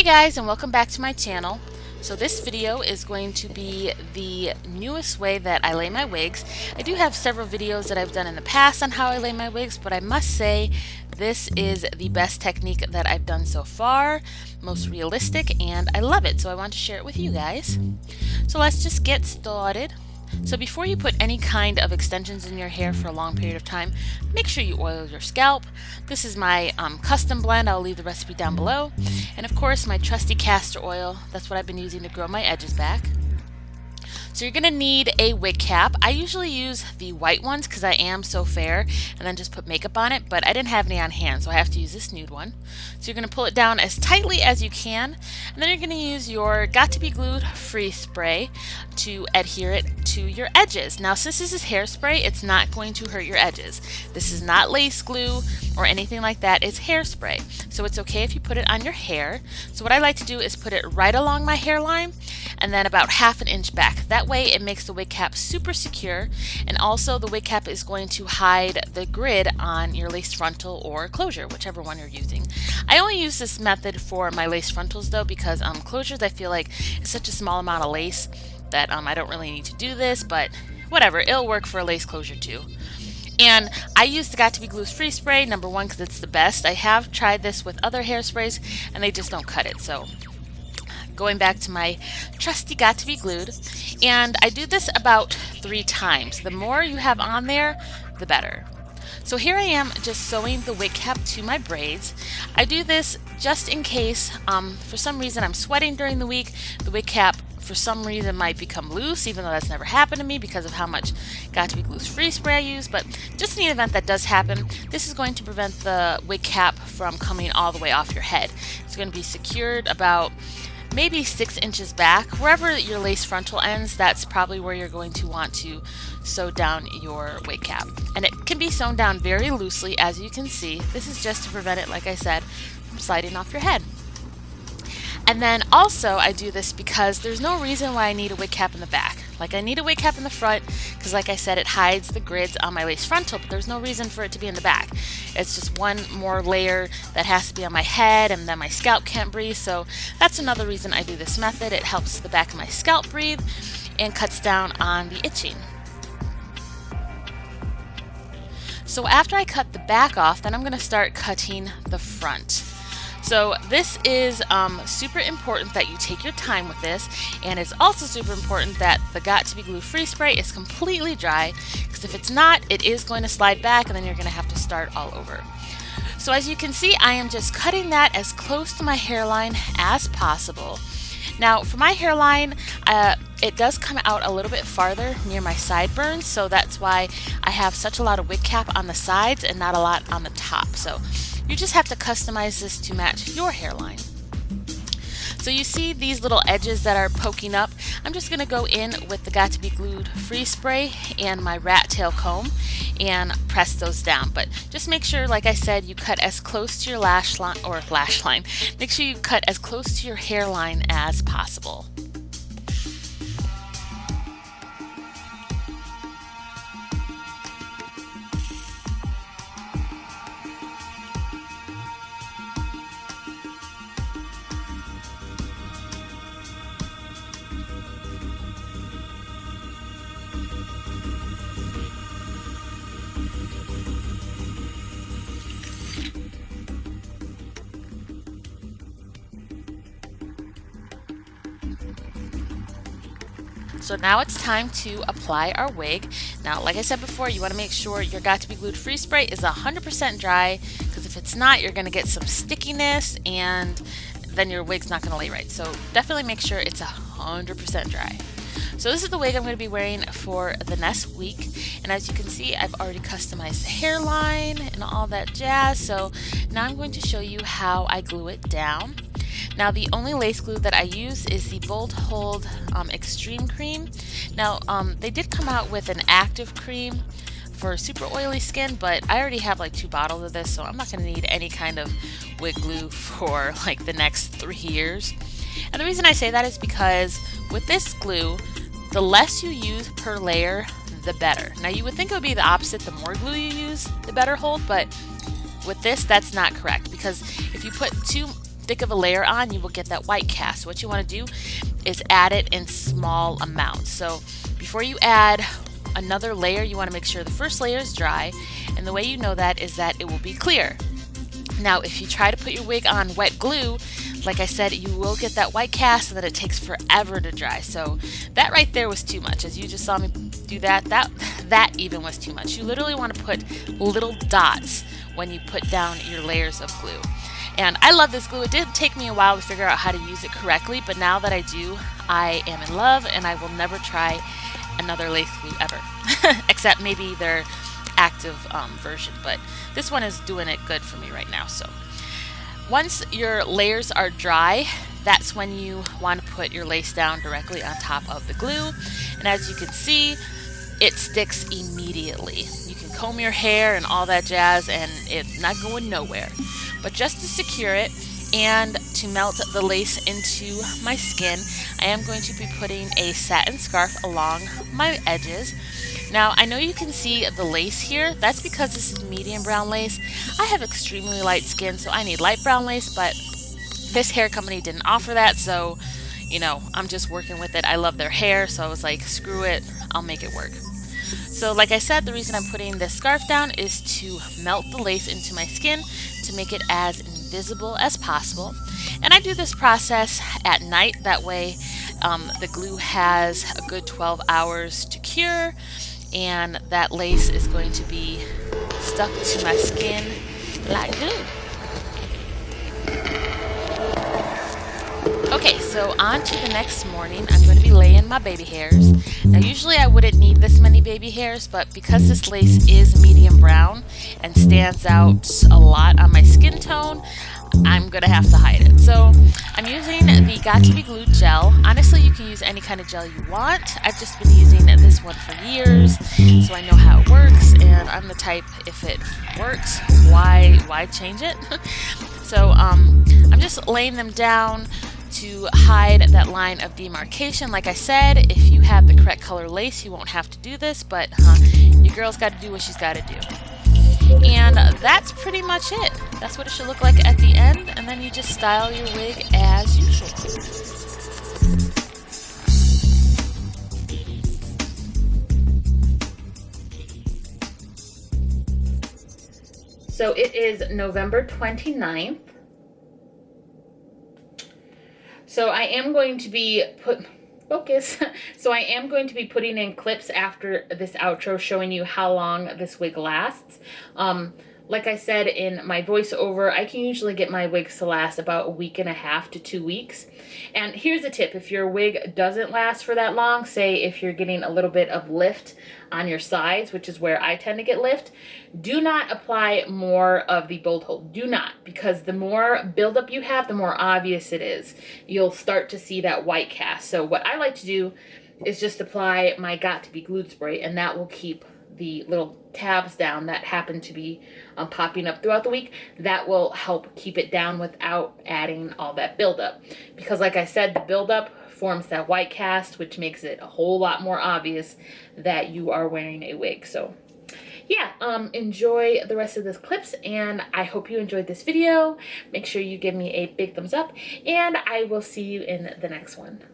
Hey guys, and welcome back to my channel. So this video is going to be the newest way that I lay my wigs. I do have several videos that I've done in the past on how I lay my wigs, but I must say this is the best technique that I've done so far, most realistic, and I love it, so I want to share it with you guys. So let's just get started. So before you put any kind of extensions in your hair for a long period of time, make sure you oil your scalp. This is my custom blend. I'll leave the recipe down below. And of course, my trusty castor oil. That's what I've been using to grow my edges back. So you're going to need a wig cap. I usually use the white ones because I am so fair, and then just put makeup on it, but I didn't have any on hand, so I have to use this nude one. So you're going to pull it down as tightly as you can, and then you're going to use your Got To Be Glued freeze spray to adhere it to your edges. Now since this is hairspray, it's not going to hurt your edges. This is not lace glue or anything like that. It's hairspray, so it's okay if you put it on your hair. So what I like to do is put it right along my hairline and then about ½ an inch back. That way it makes the wig cap super secure, and also the wig cap is going to hide the grid on your lace frontal or closure, whichever one you're using. I only use this method for my lace frontals though, because closures I feel like it's such a small amount of lace that I don't really need to do this, but whatever, it'll work for a lace closure too. And I use the Got To Be Glued freeze spray, number one, because it's the best. I have tried this with other hairsprays and they just don't cut it, so going back to my trusty Got To Be Glued, and I do this about 3 times. The more you have on there, the better. So here I am just sewing the wig cap to my braids. I do this just in case for some reason I'm sweating during the week. The wig cap for some reason might become loose, even though that's never happened to me because of how much Got To Be Glued freeze spray I use. But just in the event that does happen, this is going to prevent the wig cap from coming all the way off your head. It's going to be secured about maybe 6 inches back. Wherever your lace frontal ends, that's probably where you're going to want to sew down your wig cap. And it can be sewn down very loosely, as you can see. This is just to prevent it, like I said, from sliding off your head. And then also I do this because there's no reason why I need a wig cap in the back. Like, I need a wig cap in the front because, like I said, it hides the grids on my lace frontal, but there's no reason for it to be in the back. It's just one more layer that has to be on my head, and then my scalp can't breathe. So that's another reason I do this method. It helps the back of my scalp breathe and cuts down on the itching. So after I cut the back off, then I'm going to start cutting the front. So this is super important that you take your time with this, and it's also super important that the Got To Be Glued freeze spray is completely dry, because if it's not, it is going to slide back and then you're going to have to start all over. So as you can see, I am just cutting that as close to my hairline as possible. Now for my hairline, it does come out a little bit farther near my sideburns, so that's why I have such a lot of wig cap on the sides and not a lot on the top. So you just have to customize this to match your hairline. So you see these little edges that are poking up. I'm just going to go in with the Got To Be Glued freeze spray and my rat tail comb and press those down. But just make sure, like I said, you cut as close to your lash line, make sure you cut as close to your hairline as possible. So now it's time to apply our wig. Now, like I said before, you want to make sure your Got To Be Glued freeze spray is 100% dry, because if it's not, you're going to get some stickiness and then your wig's not going to lay right. So definitely make sure it's 100% dry. So this is the wig I'm going to be wearing for the next week, and as you can see, I've already customized the hairline and all that jazz. So now I'm going to show you how I glue it down. Now the only lace glue that I use is the Bold Hold Extreme Cream. Now they did come out with an active cream for super oily skin, but I already have like 2 bottles of this, so I'm not going to need any kind of wig glue for like the next 3 years. And the reason I say that is because with this glue, the less you use per layer, the better. Now you would think it would be the opposite, the more glue you use, the better hold, but with this, that's not correct, because if you put too thick of a layer on, you will get that white cast. What you want to do is add it in small amounts. So before you add another layer, you want to make sure the first layer is dry, and the way you know that is that it will be clear. Now, if you try to put your wig on wet glue, like I said, you will get that white cast and that it takes forever to dry. So that right there was too much. As you just saw me do that even was too much. You literally want to put little dots when you put down your layers of glue. And I love this glue. It did take me a while to figure out how to use it correctly, but now that I do, I am in love, and I will never try another lace glue ever, except maybe their active version, but this one is doing it good for me right now. So once your layers are dry, that's when you want to put your lace down directly on top of the glue, and as you can see, it sticks immediately. You can comb your hair and all that jazz and it's not going nowhere. But just to secure it and to melt the lace into my skin, I am going to be putting a satin scarf along my edges. Now, I know you can see the lace here. That's because this is medium brown lace. I have extremely light skin, so I need light brown lace, but this hair company didn't offer that, so, you know, I'm just working with it. I love their hair, so I was like, screw it, I'll make it work. So like I said, the reason I'm putting this scarf down is to melt the lace into my skin to make it as invisible as possible. And I do this process at night. That way the glue has a good 12 hours to cure, and that lace is going to be stuck to my skin like glue. Okay, so on to the next morning, I'm going to be laying my baby hairs. Now usually I wouldn't need this many baby hairs, but because this lace is medium brown and stands out a lot on my skin tone, I'm going to have to hide it. So I'm using the Got To Be Glued gel. Honestly, you can use any kind of gel you want. I've just been using this one for years, so I know how it works, and I'm the type, if it works, why change it? So I'm just laying them down to hide that line of demarcation. Like I said, if you have the correct color lace, you won't have to do this, but your girl's got to do what she's got to do. And that's pretty much it. That's what it should look like at the end, and then you just style your wig as usual. So it is November 29th. So I am going to be So I am going to be putting in clips after this outro showing you how long this wig lasts. Like I said in my voiceover, I can usually get my wigs to last about a week and a half to 2 weeks. And here's a tip: if your wig doesn't last for that long, say if you're getting a little bit of lift on your sides, which is where I tend to get lift, do not apply more of the bolt hold. Do not, because the more buildup you have, the more obvious it is. You'll start to see that white cast. So what I like to do is just apply my Got To Be Glued spray, and that will keep the little tabs down that happen to be popping up throughout the week. That will help keep it down without adding all that buildup. Because like I said, the buildup forms that white cast, which makes it a whole lot more obvious that you are wearing a wig. So yeah, enjoy the rest of this clips, and I hope you enjoyed this video. Make sure you give me a big thumbs up, and I will see you in the next one.